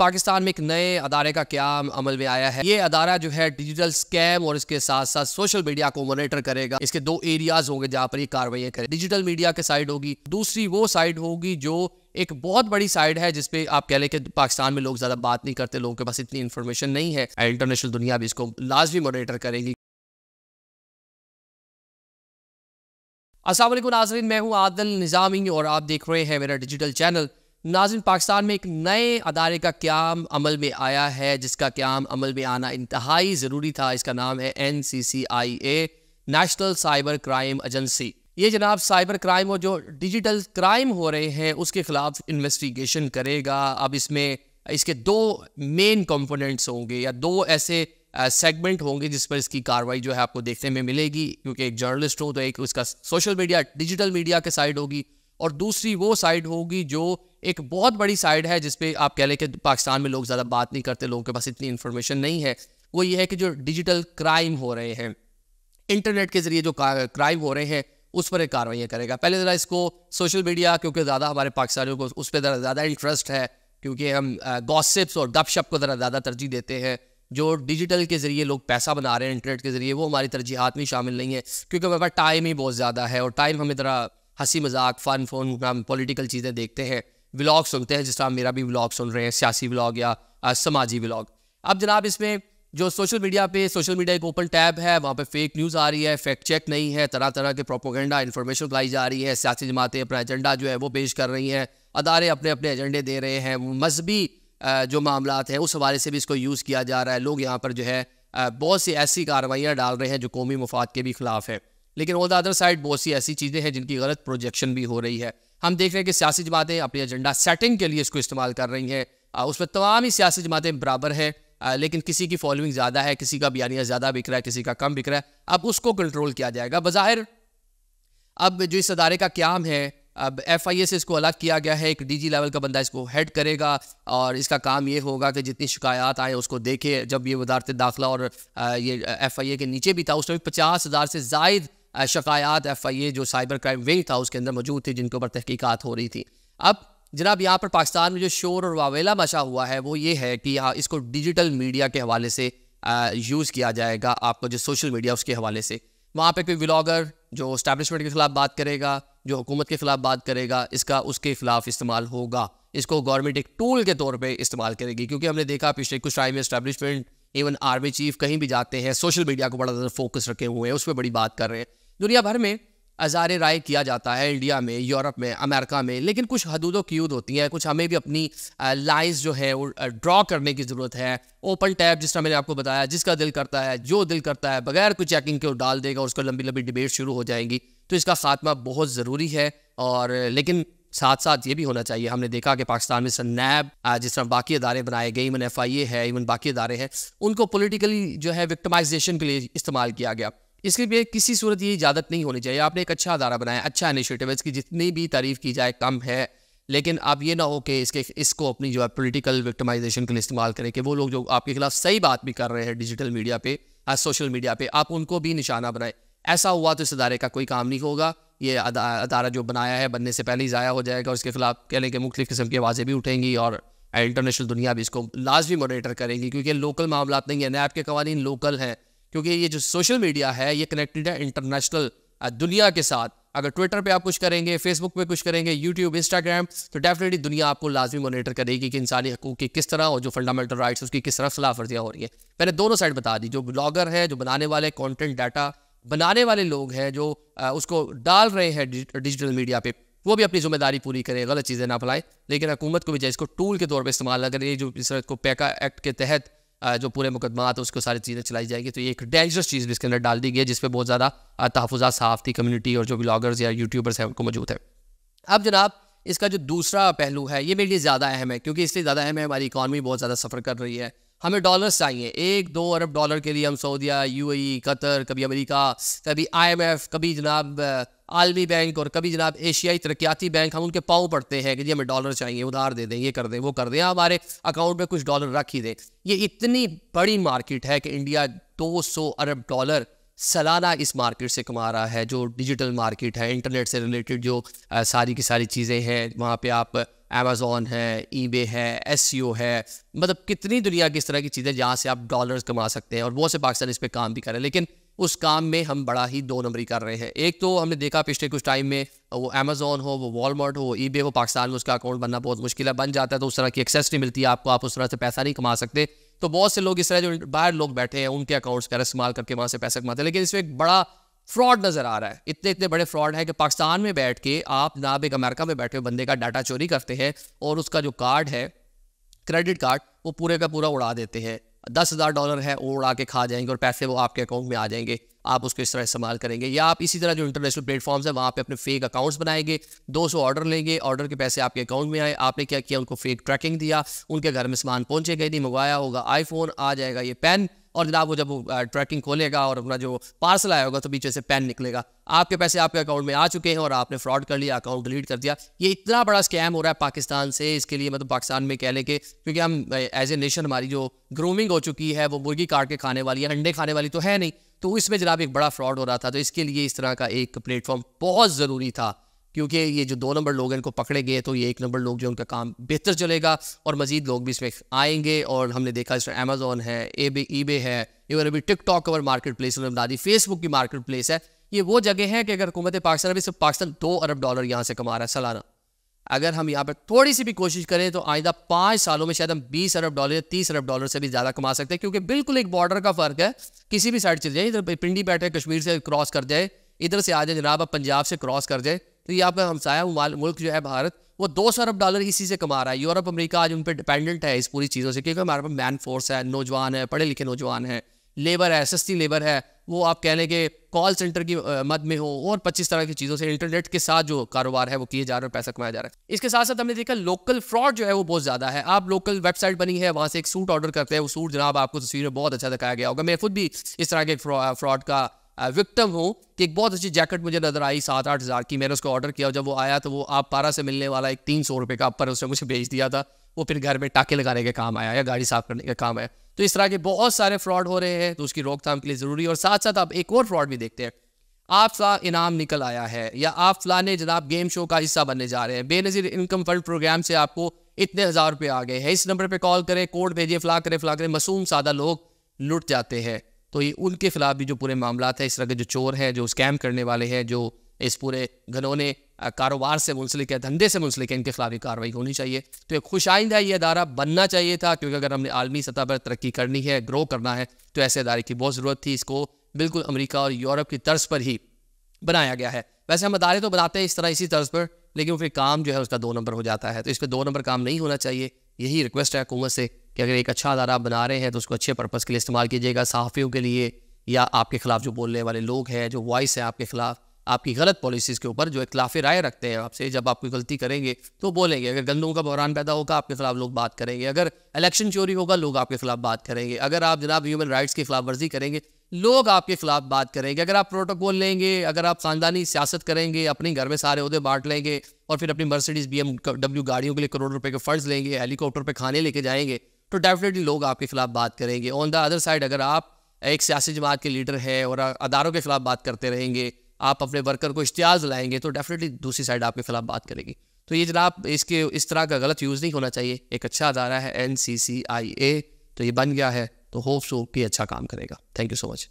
पाकिस्तान में एक नए अदारे का क़याम अमल में आया है। ये अदारा जो है डिजिटल स्कैम और इसके साथ साथ सोशल मीडिया को मॉनिटर करेगा। इसके दो एरियाज होंगे जहां पर ये कार्रवाई करें। डिजिटल मीडिया की साइड होगी, दूसरी वो साइड होगी जो एक बहुत बड़ी साइड है जिसपे आप कह लें कि पाकिस्तान में लोग ज्यादा बात नहीं करते, लोगों के पास इतनी इन्फॉर्मेशन नहीं है। इंटरनेशनल दुनिया भी इसको लाजमी मॉनिटर करेगी। अस्सलाम वालेकुम नाज़रीन, मैं हूं आदिल निज़ामी और आप देख रहे हैं मेरा डिजिटल चैनल। नाज़रीन, पाकिस्तान में एक नए अदारे का क़याम अमल में आया है जिसका क़याम अमल में आना इंतहाई ज़रूरी था। इसका नाम है NCCIA, national cyber crime agency. ये जनाब साइबर क्राइम और जो डिजिटल क्राइम हो रहे हैं उसके खिलाफ इन्वेस्टिगेशन करेगा। अब इसमें इसके दो मेन कंपोनेंट्स होंगे या दो ऐसे सेगमेंट होंगे जिस पर इसकी कार्रवाई जो है आपको देखने में मिलेगी। क्योंकि एक जर्नलिस्ट हो तो एक उसका सोशल मीडिया डिजिटल मीडिया की साइड होगी और दूसरी वो साइड होगी जो एक बहुत बड़ी साइड है जिसपे आप कह लें कि पाकिस्तान में लोग ज़्यादा बात नहीं करते, लोगों के पास इतनी इन्फॉर्मेशन नहीं है। वो ये है कि जो डिजिटल क्राइम हो रहे हैं, इंटरनेट के ज़रिए जो क्राइम हो रहे हैं उस पर एक कार्रवाई करेगा। पहले ज़रा इसको सोशल मीडिया, क्योंकि ज़्यादा हमारे पाकिस्तानियों को उस पर ज़्यादा इंटरेस्ट है, क्योंकि हम गॉसिप्स और गपशप को ज़रा ज़्यादा तरजीह देते हैं। जो डिजिटल के ज़रिए लोग पैसा बना रहे हैं इंटरनेट के ज़रिए, वो हमारी तरजीहात में शामिल नहीं है, क्योंकि हमारे पास टाइम ही बहुत ज़्यादा है और टाइम हमें ज़रा हंसी मजाक फ़न फोन हम पॉलिटिकल चीज़ें देखते हैं, व्लॉग सुनते हैं, जिस तरह मेरा भी व्लॉग सुन रहे हैं, सियासी व्लॉग या समाजी व्लॉग। अब जनाब इसमें जो सोशल मीडिया एक ओपन टैब है, वहाँ पे फेक न्यूज़ आ रही है, फैक्ट चेक नहीं है, तरह तरह के प्रोपोगेंडा इन्फॉर्मेशन फैलाई जा रही है। सियासी जमातें अपना एजेंडा जो है वो पेश कर रही हैं, अदारे अपने अपने एजेंडे दे रहे हैं, मजहबी जो मामलात हैं उस हवाले से भी इसको यूज़ किया जा रहा है। लोग यहाँ पर जो है बहुत सी ऐसी कार्रवाइयाँ डाल रहे हैं जो कौमी मफाद के भी खिलाफ है। लेकिन ऑन द अदर साइड बहुत सी ऐसी चीज़ें हैं जिनकी गलत प्रोजेक्शन भी हो रही है। हम देख रहे हैं कि सियासी जमातें अपनी एजेंडा सेटिंग के लिए इसको इस्तेमाल कर रही हैं। उसमें तमाम ही सियासी जमातें बराबर हैं, लेकिन किसी की फॉलोइंग ज़्यादा है, किसी का बयानिया ज़्यादा बिक रहा है, किसी का कम बिक रहा है। अब उसको कंट्रोल किया जाएगा। बज़ाहिर अब जो इस अदारे का क़याम है, अब FIA से इसको अलग किया गया है, एक DG लेवल का बंदा इसको हेड करेगा और इसका काम ये होगा कि जितनी शिकायत आए उसको देखे। जब ये वजारत दाखिला और ये FIA के नीचे भी था, उसमें 50,000 से ज़ायद शिकायत FIA जो साइबर क्राइम विंग था उसके अंदर मौजूद थी, जिनके ऊपर तहकीकात हो रही थी। अब जनाब यहाँ पर पाकिस्तान में जो शोर और वावेला मचा हुआ है वो ये है कि यहाँ इसको डिजिटल मीडिया के हवाले से यूज़ किया जाएगा। आपको जो सोशल मीडिया उसके हवाले से वहाँ पे कोई व्लॉगर जो एस्टैब्लिशमेंट के खिलाफ बात करेगा, जो हुकूमत के खिलाफ बात करेगा, इसका उसके खिलाफ इस्तेमाल होगा। इसको गवर्नमेंट एक टूल के तौर पे इस्तेमाल करेगी, क्योंकि हमने देखा पिछले कुछ टाइम में एस्टैब्लिशमेंट, इवन आर्मी चीफ कहीं भी जाते हैं सोशल मीडिया को बड़ा ज़्यादा फोकस रखे हुए हैं, उस पर बड़ी बात कर रहे हैं। दुनिया भर में अज़ार राय किया जाता है, इंडिया में, यूरोप में, अमेरिका में, लेकिन कुछ हदूद व क़यूद होती हैं। कुछ हमें भी अपनी लाइंस जो है वो ड्रॉ करने की ज़रूरत है। ओपन टैब जिस तरह मैंने आपको बताया, जिसका दिल करता है, जो दिल करता है, बगैर कोई चेकिंग के डाल देगा और उसका लंबी लंबी डिबेट शुरू हो जाएंगी। तो इसका खात्मा बहुत ज़रूरी है। और लेकिन साथ साथ ये भी होना चाहिए, हमने देखा कि पाकिस्तान में नैब, जिस तरह बाकी अदारे बनाए गए, इवन FIA है, इवन बाकी अदारे हैं, उनको पॉलिटिकली जो है विक्टिमाइजेशन के लिए इस्तेमाल किया गया। इसके लिए किसी सूरत ये इजाज़त नहीं होनी चाहिए। आपने एक अच्छा अदारा बनाया, अच्छा इनिशिएटिव है, इसकी जितनी भी तारीफ़ की जाए कम है। लेकिन अब ये ना हो कि इसको अपनी जो है पॉलिटिकल विक्टिमाइजेशन के लिए इस्तेमाल करें, कि वो लोग जो आपके खिलाफ सही बात भी कर रहे हैं डिजिटल मीडिया पे, सोशल मीडिया पे, आप उनको भी निशाना बनाएं। ऐसा हुआ तो इस अदारे का कोई काम नहीं होगा। ये अदारा जो बनाया है बनने से पहले ही ज़ाया हो जाएगा और इसके खिलाफ कह लें कि मुख्तलिफ़ किस्म की आवाज़ें भी उठेंगी और इंटरनेशनल दुनिया भी इसको लाजमी मॉनिटर करेंगी, क्योंकि लोकल मामला नहीं है। नैब के कवानीन लोकल हैं, क्योंकि ये जो सोशल मीडिया है ये कनेक्टेड है इंटरनेशनल दुनिया के साथ। अगर ट्विटर पे आप कुछ करेंगे, फेसबुक पे कुछ करेंगे, यूट्यूब, इंस्टाग्राम, तो डेफिनेटली दुनिया आपको लाजमी मॉनिटर करेगी कि इंसानी हकूक़ की किस तरह और जो फंडामेंटल राइट्स उसकी किस तरह खिलाफ वर्जियाँ हो रही हैं। मैंने दोनों साइड बता दी। जो ब्लॉगर है, जो बनाने वाले कंटेंट डाटा बनाने वाले लोग हैं, जो उसको डाल रहे हैं डिजिटल मीडिया पे, वो भी अपनी जिम्मेदारी पूरी करें, गलत चीज़ें ना फैलाएं। लेकिन हुकूमत को भी चाहिए इसको टूल के तौर पर इस्तेमाल ना करें। ये जो इस को पैका एक्ट के तहत जो पूरे मुकदमात उसको सारी चीज़ें चलाई जाएगी, तो ये एक डेंजरस चीज़ भी इसके अंदर डाल दी गई है, जिस पर बहुत ज़्यादा तहफ़्फ़ुज़ात सहाफ़ती कम्युनिटी और जो ब्लॉगर्स या यूट्यूबर्स हैं उनको मौजूद है। अब जनाब इसका जो दूसरा पहलू है ये मेरे लिए ज़्यादा अहम है, क्योंकि इसलिए ज़्यादा अहम है हमारी इकॉनमी बहुत ज़्यादा सफ़र कर रही है। हमें डॉलर्स चाहिए। 1-2 अरब डॉलर के लिए हम सऊदीया, UAE, कतर, कभी अमेरिका, कभी IMF, कभी जनाब आलमी बैंक और कभी जनाब एशियाई तरक्याती बैंक, हम उनके पाँव पड़ते हैं कि जी हमें डॉलर चाहिए, उधार दे दें, ये कर दें, वो कर दें, हमारे अकाउंट में कुछ डॉलर रख ही दें। ये इतनी बड़ी मार्केट है कि इंडिया 200 अरब डॉलर सालाना इस मार्केट से कमा रहा है, जो डिजिटल मार्केट है, इंटरनेट से रिलेटेड जो सारी की सारी चीज़ें हैं। वहाँ पे आप अमेज़ॉन है, ईबे है, एसईओ है, मतलब कितनी दुनिया की इस तरह की चीज़ें जहाँ से आप डॉलर्स कमा सकते हैं, और बहुत से पाकिस्तान इस पे काम भी कर रहे हैं। लेकिन उस काम में हम बड़ा ही दो नंबरी कर रहे हैं। एक तो हमने देखा पिछले कुछ टाइम में, वो अमेज़ॉन हो, वो वॉलमार्ट हो, ईबे हो, पाकिस्तान में उसका अकाउंट बनना बहुत मुश्किल है, बन जाता है तो उस तरह की एक्सेस नहीं मिलती आपको, आप उस तरह से पैसा नहीं कमा सकते। तो बहुत से लोग इस तरह जो बाहर लोग बैठे हैं उनके अकाउंट्स का इस्तेमाल करके वहाँ से पैसा कमाते हैं। लेकिन इसमें एक बड़ा फ्रॉड नज़र आ रहा है, इतने इतने बड़े फ्रॉड है कि पाकिस्तान में बैठ के आप जनाब एक अमेरिका में बैठे हुए बंदे का डाटा चोरी करते हैं और उसका जो कार्ड है, क्रेडिट कार्ड, वो पूरे का पूरा उड़ा देते हैं। $10,000 है वो उड़ा के खा जाएंगे और पैसे वो आपके अकाउंट में आ जाएंगे, आप उसको इस तरह इस्तेमाल करेंगे। या आप इसी तरह जो इंटरनेशनल प्लेटफॉर्म्स है वहाँ पे अपने फेक अकाउंट्स बनाएंगे, 200 ऑर्डर लेंगे, ऑर्डर के पैसे आपके अकाउंट में आए, आपने क्या किया, उनको फेक ट्रैकिंग दिया, उनके घर में सामान पहुँचेगा नहीं, मंगवाया होगा आईफोन, आ जाएगा ये पेन, और जनाब वो जब वो ट्रैकिंग खोलेगा और अपना जो पार्सल आया होगा तो पीछे से पेन निकलेगा, आपके पैसे आपके अकाउंट में आ चुके हैं और आपने फ्रॉड कर लिया, अकाउंट डिलीट कर दिया। ये इतना बड़ा स्कैम हो रहा है पाकिस्तान से, इसके लिए मतलब पाकिस्तान में कह लें कि क्योंकि हम एज ए नेशन हमारी जो ग्रूमिंग हो चुकी है वो मुर्गी काट के खाने वाली है, अंडे खाने वाली तो है नहीं, तो इसमें जनाब एक बड़ा फ्रॉड हो रहा था। तो इसके लिए इस तरह का एक प्लेटफॉर्म बहुत ज़रूरी था, क्योंकि ये जो 2 नंबर लोग हैं इनको पकड़े गए तो ये 1 नंबर लोग जो उनका काम बेहतर चलेगा और मजीद लोग भी इसमें आएंगे। और हमने देखा इसमें अमेज़ॉन है, ईबे है, इवन अभी टिकटॉक और मार्केट प्लेस उन्होंने बना दी, फेसबुक की मार्केट प्लेस है। ये वो जगह है कि अगर हुकूमत पाकिस्तान, अभी सिर्फ पाकिस्तान $2 अरब यहाँ से कमा रहा है सालाना, अगर हम यहाँ पर थोड़ी सी भी कोशिश करें तो आइंदा 5 सालों में शायद हम $20 अरब या $30 अरब से भी ज़्यादा कमा सकते हैं, क्योंकि बिल्कुल एक बॉर्डर का फ़र्क है। किसी भी साइड चले जाए, इधर पिंडी बैठे कश्मीर से क्रॉस कर जाए, इधर से आ जाए जनाब आप पंजाब से क्रॉस कर जाए, तो ये आपका हमसाया मुल्क जो है भारत, वो $200 अरब इसी से कमा रहा है। यूरोप अमेरिका आज उन पर डिपेंडेंट है इस पूरी चीज़ों से, क्योंकि हमारे पास मैन फोर्स है, नौजवान है, पढ़े लिखे नौजवान है, लेबर है, सस्ती लेबर है, वो आप कह लें कि कॉल सेंटर की मद में हो और 25 तरह की चीज़ों से इंटरनेट के साथ जो कारोबार है वो किए जा रहे हैं, पैसा कमाया जा रहा है। इसके साथ साथ हमने देखा लोकल फ्रॉड जो है वो बहुत ज़्यादा है। आप लोकल वेबसाइट बनी है, वहाँ से एक सूट ऑर्डर करते हैं, वो सूट जनाब आपको तस्वीर में बहुत अच्छा दिखाया गया होगा। मैं खुद भी इस तरह के फ्रॉड का विक्टिम हूँ कि एक बहुत अच्छी जैकेट मुझे नजर आई 7-8 हज़ार की, मैंने उसको ऑर्डर किया और जब वो आया तो वो आप पारा से मिलने वाला एक 300 रुपये का अपर उसने मुझे भेज दिया था, वो फिर घर में टाके लगाने के काम आया या गाड़ी साफ करने का काम आया। तो इस तरह के बहुत सारे फ्रॉड हो रहे हैं, तो उसकी रोकथाम के लिए ज़रूरी है। और साथ साथ आप एक और फ्रॉड भी देखते हैं, आपका इनाम निकल आया है या आप फलाने जनाब गेम शो का हिस्सा बनने जा रहे हैं, बेनज़ीर इनकम फंड प्रोग्राम से आपको इतने हज़ार रुपये आ गए हैं, इस नंबर पर कॉल करें, कोड भेजिए, फला करें, मासूम सादा लोग लुट जाते हैं। तो ये उनके खिलाफ भी जो पूरे मामला है, इस तरह के जो चोर हैं, जो स्कैम करने वाले हैं, जो इस पूरे घनौने कारोबार से मुंसलिक है, धंधे से मुंसलिक है, इनके खिलाफ भी कार्रवाई होनी चाहिए। तो एक खुशाइंदा ये अदारा बनना चाहिए था, क्योंकि अगर हमने आलमी सतह पर तरक्की करनी है, ग्रो करना है, तो ऐसे अदारे की बहुत ज़रूरत थी। इसको बिल्कुल अमेरिका और यूरोप की तर्ज पर ही बनाया गया है। वैसे हम अदारे तो बनाते हैं इस तरह इसी तर्ज पर, लेकिन फिर काम जो है उसका 2 नंबर हो जाता है। तो इस पर 2 नंबर काम नहीं होना चाहिए। यही रिक्वेस्ट है हुकूमत से कि अगर एक अच्छा अदारा आप बना रहे हैं तो उसको अच्छे पर्पज़ के लिए इस्तेमाल कीजिएगा, सहाफ़ियों के लिए या आपके खिलाफ जो बोलने वाले लोग हैं, जो वॉइस है आपके खिलाफ, आपकी गलत पॉलिसीज़ के ऊपर, जो इख्लाफ़ी राय रखते हैं आपसे, जब आप कोई गलती करेंगे तो बोलेंगे। अगर गंदों का बहरान पैदा होगा आपके खिलाफ लोग बात करेंगे, अगर इलेक्शन चोरी होगा लोग आपके खिलाफ बात करेंगे, अगर आप जनाब ह्यूमन राइट्स की खिलाफ वर्जी करेंगे लोग आपके खिलाफ बात करेंगे, अगर आप प्रोटोकॉल लेंगे, अगर आप ख़ानदानी सियासत करेंगे, अपने घर में सारे ओहदे बांट लेंगे और फिर अपनी मर्सिडीज़ BMW गाड़ियों के लिए करोड़ रुपए के फ़र्ज लेंगे, हेलीकॉप्टर पे खाने लेके जाएंगे, तो डेफिनेटली लोग आपके खिलाफ बात करेंगे। ऑन द अदर साइड अगर आप एक सियासी जमात के लीडर है और अदारों के खिलाफ बात करते रहेंगे, आप अपने वर्कर को इश्तियाज़ लाएंगे, तो डेफिनेटली दूसरी साइड आपके खिलाफ बात करेगी। तो ये जनाब इसके इस तरह का गलत यूज़ नहीं होना चाहिए। एक अच्छा अदारा है NCCIA, तो ये बन गया है, तो होप सो कि अच्छा काम करेगा। Thank you so much.